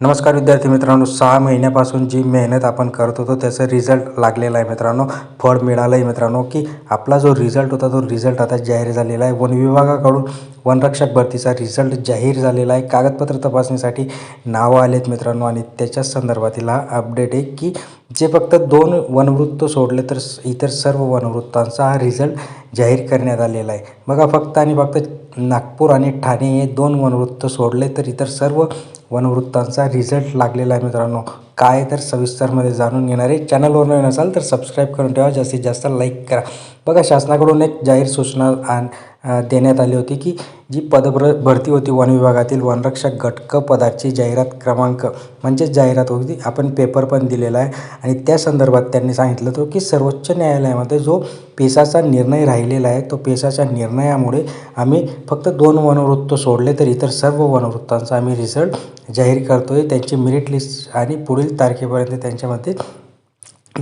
नमस्कार विद्यार्थी मित्रांनो, 6 महिन्यापासून जी मेहनत आपण करत होतो त्याचा रिझल्ट लागलेला आहे मित्रांनो. फळ मिळालं आहे मित्रांनो की आपला जो रिझल्ट होता तो रिझल्ट आता जाहीर झालेला आहे. वन विभागाकडून वनरक्षक भरतीचा रिझल्ट जाहीर झालेला आहे. कागदपत्र तपासणीसाठी नावं आलेत मित्रांनो आणि त्याच्याच संदर्भातील हा अपडेट आहे की जे फक्त 2 वनवृत्त सोडले तर इतर सर्व वनवृत्तांचा हा रिझल्ट जाहीर करण्यात आलेला आहे. बघा, फक्त आणि फक्त नागपूर आणि ठाणे हे 2 वनवृत्त सोडले तर इतर सर्व वनवृत्तांचा रिझल्ट लागलेला आहे मित्रांनो. काय तर सविस्तरमध्ये जाणून घेणार आहे. चॅनलवर नवीन असाल तर सबस्क्राईब करून ठेवा, जास्तीत जास्त लाईक करा. बघा, शासनाकडून एक जाहीर सूचना देण्यात आली होती की जी भरती होती वन विभागातील वनरक्षक घटक पदाची जाहिरात क्रमांक म्हणजेच जाहिरात होती. आपण पेपर पण दिलेला आहे आणि त्या संदर्भात त्यांनी सांगितलं होतं की सर्वोच्च न्यायालयामध्ये जो पेसाचा निर्णय राहिलेला आहे तो पेसाच्या निर्णयामुळे आम्ही फक्त 2 वनवृत्त सोडले तर इतर सर्व वनवृत्तांचा आम्ही रिझल्ट जाहीर करतो आहे. त्यांची मेरिट लिस्ट आणि पुढील तारखेपर्यंत त्यांच्यामध्ये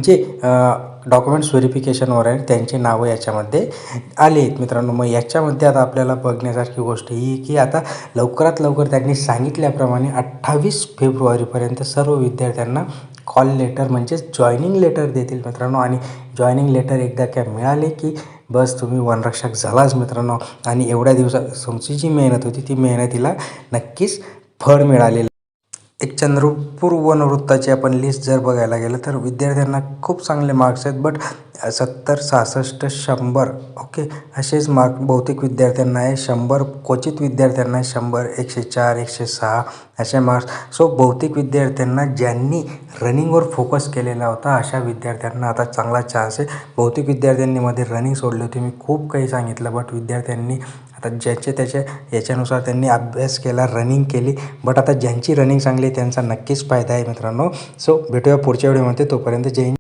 जे डॉक्युमेंट्स व्हेरिफिकेशनवर आहे त्यांची नावं याच्यामध्ये आली आहेत मित्रांनो. मग याच्यामध्ये आता आपल्याला बघण्यासारखी गोष्ट ही की आता लवकरात लवकर त्यांनी सांगितल्याप्रमाणे 28 फेब्रुवारीपर्यंत सर्व विद्यार्थ्यांना कॉल लेटर म्हणजेच जॉईनिंग लेटर देतील मित्रांनो. आणि जॉईनिंग लेटर एकदा काय मिळाले की बस तुम्ही वनरक्षक झालाच मित्रांनो. आणि एवढ्या दिवसात तुमची जी मेहनत होती ती मेहनतीला नक्कीच फळ मिळालेलं. एक चंद्रपूर वनवृत्ताची आपण लिस्ट जर बघायला गेलं तर विद्यार्थ्यांना खूप चांगले मार्क्स आहेत. बट 70, 66, 100 ओके असेच मार्क बहुतेक विद्यार्थ्यांना आहे. 100 क्वचित विद्यार्थ्यांना आहे. 100, 104, 106 असे मार्क्स. सो बहुतेक विद्यार्थ्यांना ज्यांनी रनिंगवर फोकस केलेला होता अशा विद्यार्थ्यांना आता चांगला चान्स आहे. बहुतेक विद्यार्थ्यांनी मध्ये रनिंग सोडली होती. मी खूप काही सांगितलं बट विद्यार्थ्यांनी आता ज्याचे त्याच्या याच्यानुसार त्यांनी अभ्यास केला, रनिंग केली. बट आता ज्यांची रनिंग चांगली आहे त्यांचा नक्कीच फायदा आहे मित्रांनो. सो भेटूया पुढच्या व्हिडिओमध्ये. तोपर्यंत जय हिंद.